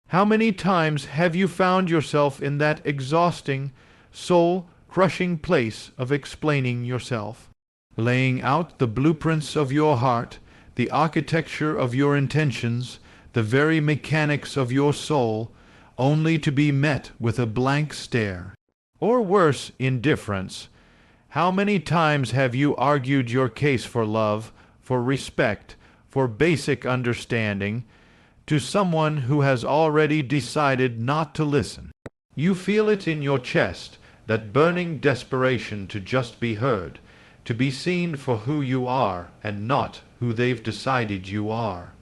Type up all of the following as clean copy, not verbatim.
How many times have you found yourself in that exhausting, soul-crushing place of explaining yourself, laying out the blueprints of your heart, the architecture of your intentions, the very mechanics of your soul, only to be met with a blank stare, or worse, indifference? How many times have you argued your case for love, for respect, for basic understanding, to someone who has already decided not to listen? You feel it in your chest, that burning desperation to just be heard, to be seen for who you are and not who they've decided you are.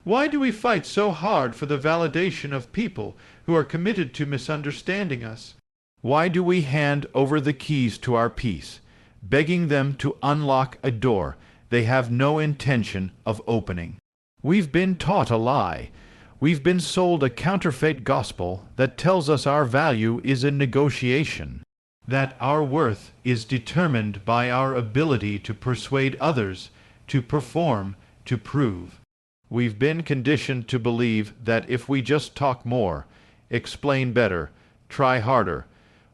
Why do we fight so hard for the validation of people who are committed to misunderstanding us? Why do we hand over the keys to our peace, begging them to unlock a door they have no intention of opening? We've been taught a lie. We've been sold a counterfeit gospel that tells us our value is a negotiation, that our worth is determined by our ability to persuade others, to perform, to prove. We've been conditioned to believe that if we just talk more, explain better, try harder,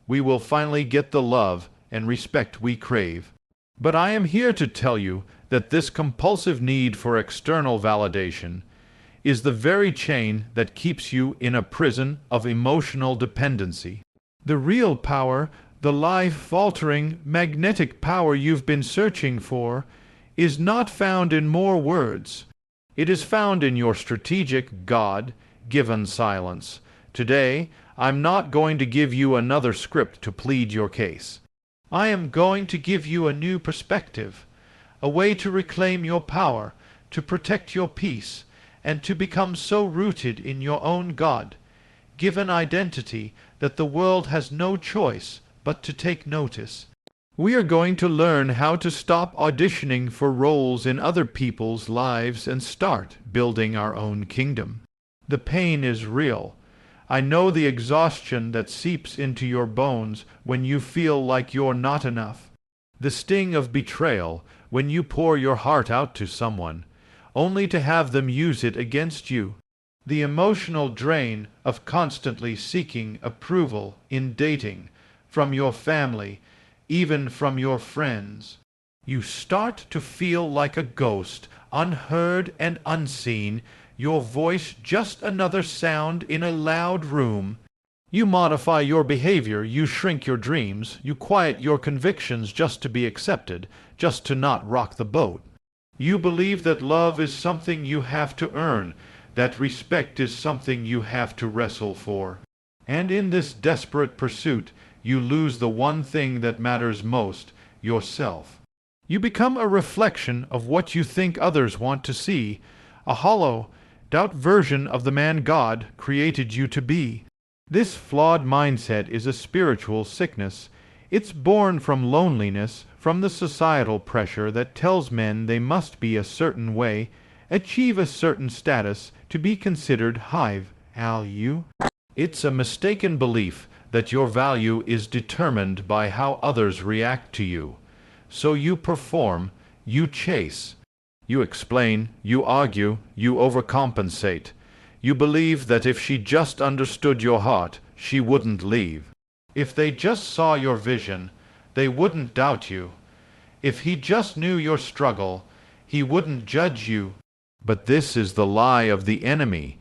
we will finally get the love and respect we crave. But I am here to tell you that this compulsive need for external validation is the very chain that keeps you in a prison of emotional dependency. The real power, the life-altering, magnetic power you've been searching for, is not found in more words. It is found in your strategic, God-given silence. Today, I'm not going to give you another script to plead your case. I am going to give you a new perspective, a way to reclaim your power, to protect your peace, and to become so rooted in your own God-given identity that the world has no choice but to take notice. We are going to learn how to stop auditioning for roles in other people's lives and start building our own kingdom. The pain is real. I know the exhaustion that seeps into your bones when you feel like you're not enough. The sting of betrayal when you pour your heart out to someone, only to have them use it against you. The emotional drain of constantly seeking approval in dating, from your family, even from your friends. You start to feel like a ghost, unheard and unseen, your voice just another sound in a loud room. You modify your behavior, you shrink your dreams, you quiet your convictions just to be accepted, just to not rock the boat. You believe that love is something you have to earn, that respect is something you have to wrestle for. And in this desperate pursuit, you lose the one thing that matters most, yourself. You become a reflection of what you think others want to see, a hollow, doubt version of the man God created you to be. This flawed mindset is a spiritual sickness. It's born from loneliness, from the societal pressure that tells men they must be a certain way, achieve a certain status, to be considered high value. It's a mistaken belief that your value is determined by how others react to you. So you perform, you chase, you explain, you argue, you overcompensate. You believe that if she just understood your heart, she wouldn't leave. If they just saw your vision, they wouldn't doubt you. If he just knew your struggle, he wouldn't judge you. But this is the lie of the enemy.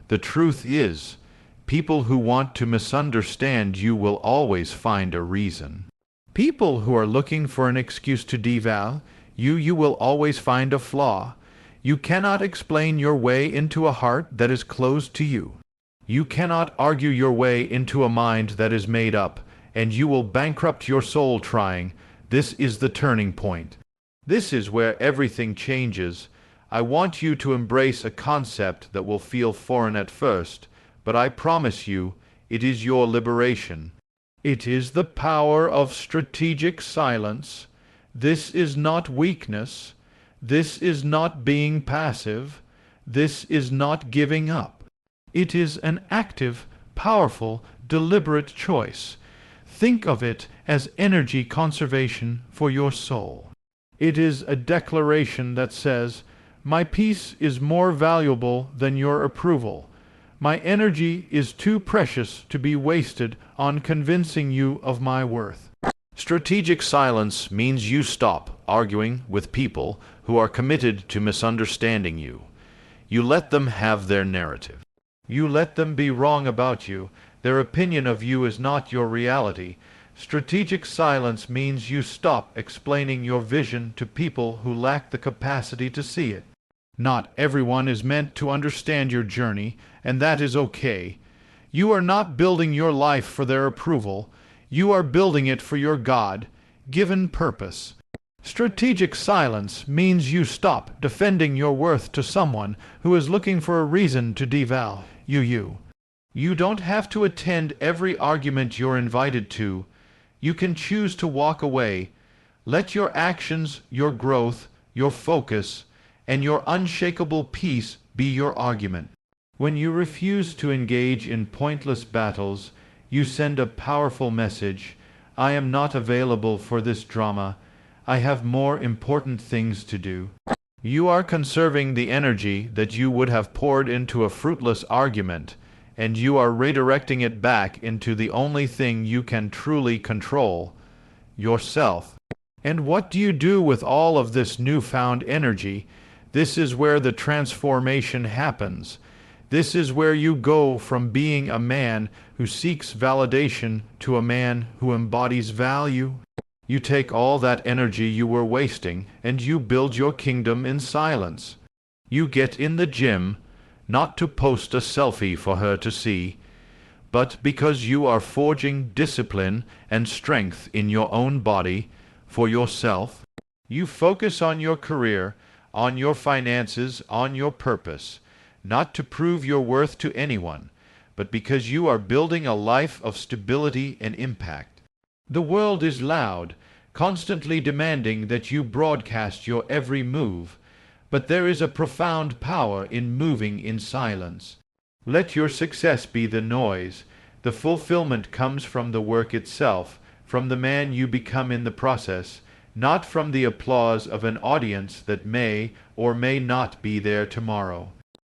The truth is, people who want to misunderstand you will always find a reason. People who are looking for an excuse to devalue you will always find a flaw. You cannot explain your way into a heart that is closed to you. You cannot argue your way into a mind that is made up, and you will bankrupt your soul trying. This is the turning point. This is where everything changes. I want you to embrace a concept that will feel foreign at first, but I promise you, it is your liberation. It is the power of strategic silence. This is not weakness. This is not being passive. This is not giving up. It is an active, powerful, deliberate choice. Think of it as energy conservation for your soul. It is a declaration that says, "My peace is more valuable than your approval. My energy is too precious to be wasted on convincing you of my worth. Strategic silence means you stop arguing with people who are committed to misunderstanding you. You let them have their narrative. You let them be wrong about you. Their opinion of you is not your reality. Strategic silence means you stop explaining your vision to people who lack the capacity to see it. Not everyone is meant to understand your journey, and that is okay. You are not building your life for their approval. You are building it for your God-given purpose. Strategic silence means you stop defending your worth to someone who is looking for a reason to devalue you. You don't have to attend every argument you're invited to. You can choose to walk away. Let your actions, your growth, your focus, and your unshakable peace be your argument. When you refuse to engage in pointless battles, you send a powerful message. I am not available for this drama. I have more important things to do. You are conserving the energy that you would have poured into a fruitless argument, and you are redirecting it back into the only thing you can truly control, yourself. And what do you do with all of this newfound energy? This is where the transformation happens. This is where you go from being a man who seeks validation to a man who embodies value. You take all that energy you were wasting and you build your kingdom in silence. You get in the gym, not to post a selfie for her to see, but because you are forging discipline and strength in your own body for yourself. You focus on your career, on your finances, on your purpose, not to prove your worth to anyone, but because you are building a life of stability and impact. The world is loud, constantly demanding that you broadcast your every move, but there is a profound power in moving in silence. Let your success be the noise. The fulfillment comes from the work itself, from the man you become in the process, not from the applause of an audience that may or may not be there tomorrow.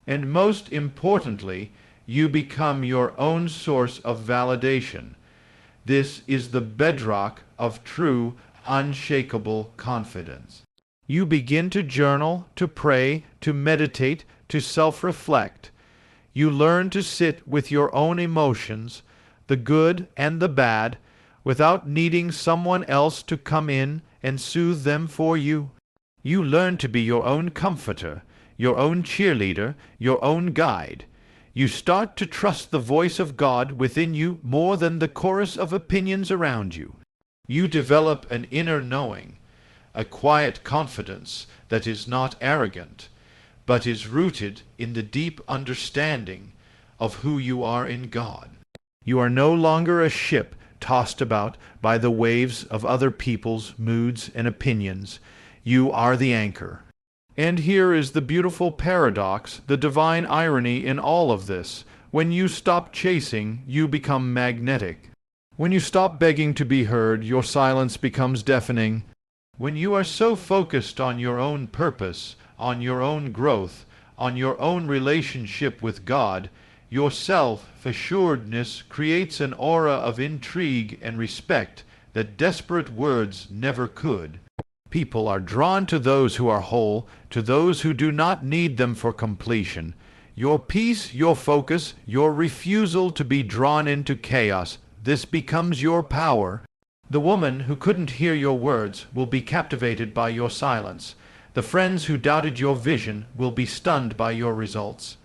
And most importantly, you become your own source of validation. This is the bedrock of true, unshakable confidence. You begin to journal, to pray, to meditate, to self-reflect. You learn to sit with your own emotions, the good and the bad, without needing someone else to come in and soothe them for you. You learn to be your own comforter, your own cheerleader, your own guide. You start to trust the voice of God within you more than the chorus of opinions around you. You develop an inner knowing, a quiet confidence that is not arrogant, but is rooted in the deep understanding of who you are in God. You are no longer a ship tossed about by the waves of other people's moods and opinions. You are the anchor. And here is the beautiful paradox, the divine irony in all of this. When you stop chasing, you become magnetic. When you stop begging to be heard, your silence becomes deafening. When you are so focused on your own purpose, on your own growth, on your own relationship with God, your self-assuredness creates an aura of intrigue and respect that desperate words never could. People are drawn to those who are whole, to those who do not need them for completion. Your peace, your focus, your refusal to be drawn into chaos, this becomes your power. The woman who couldn't hear your words will be captivated by your silence. The friends who doubted your vision will be stunned by your results.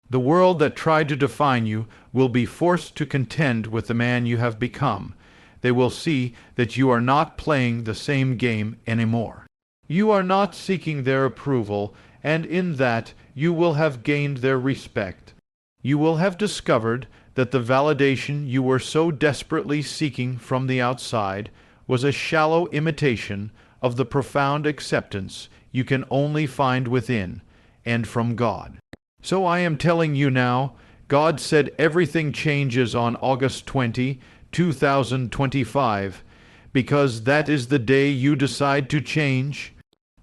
The world that tried to define you will be forced to contend with the man you have become. They will see that you are not playing the same game anymore. You are not seeking their approval, and in that you will have gained their respect. You will have discovered that the validation you were so desperately seeking from the outside was a shallow imitation of the profound acceptance you can only find within and from God. So I am telling you now, God said everything changes on August 20, 2025, because that is the day you decide to change.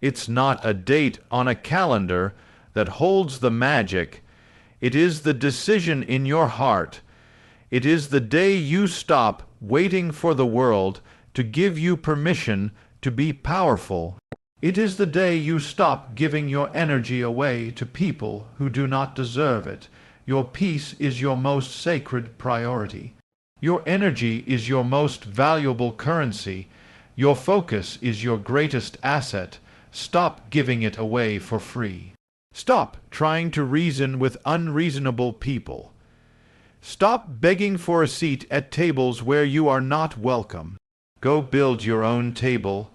It's not a date on a calendar that holds the magic. It is the decision in your heart. It is the day you stop waiting for the world to give you permission to be powerful. It is the day you stop giving your energy away to people who do not deserve it. Your peace is your most sacred priority. Your energy is your most valuable currency. Your focus is your greatest asset. Stop giving it away for free. Stop trying to reason with unreasonable people. Stop begging for a seat at tables where you are not welcome. Go build your own table.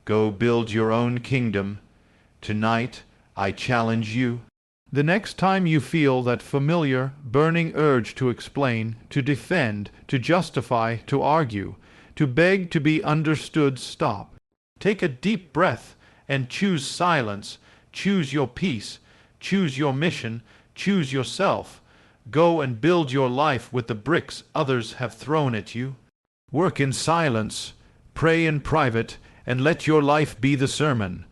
Go build your own kingdom. Tonight, I challenge you. The next time you feel that familiar, burning urge to explain, to defend, to justify, to argue, to beg to be understood, stop. Take a deep breath and choose silence. Choose your peace. Choose your mission. Choose yourself. Go and build your life with the bricks others have thrown at you. Work in silence. Pray in private, and let your life be the sermon.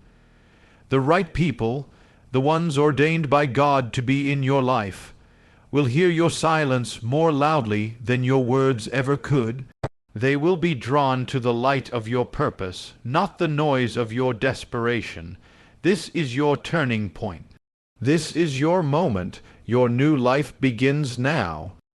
The right people, the ones ordained by God to be in your life, will hear your silence more loudly than your words ever could. They will be drawn to the light of your purpose, not the noise of your desperation. This is your turning point. This is your moment. Your new life begins now.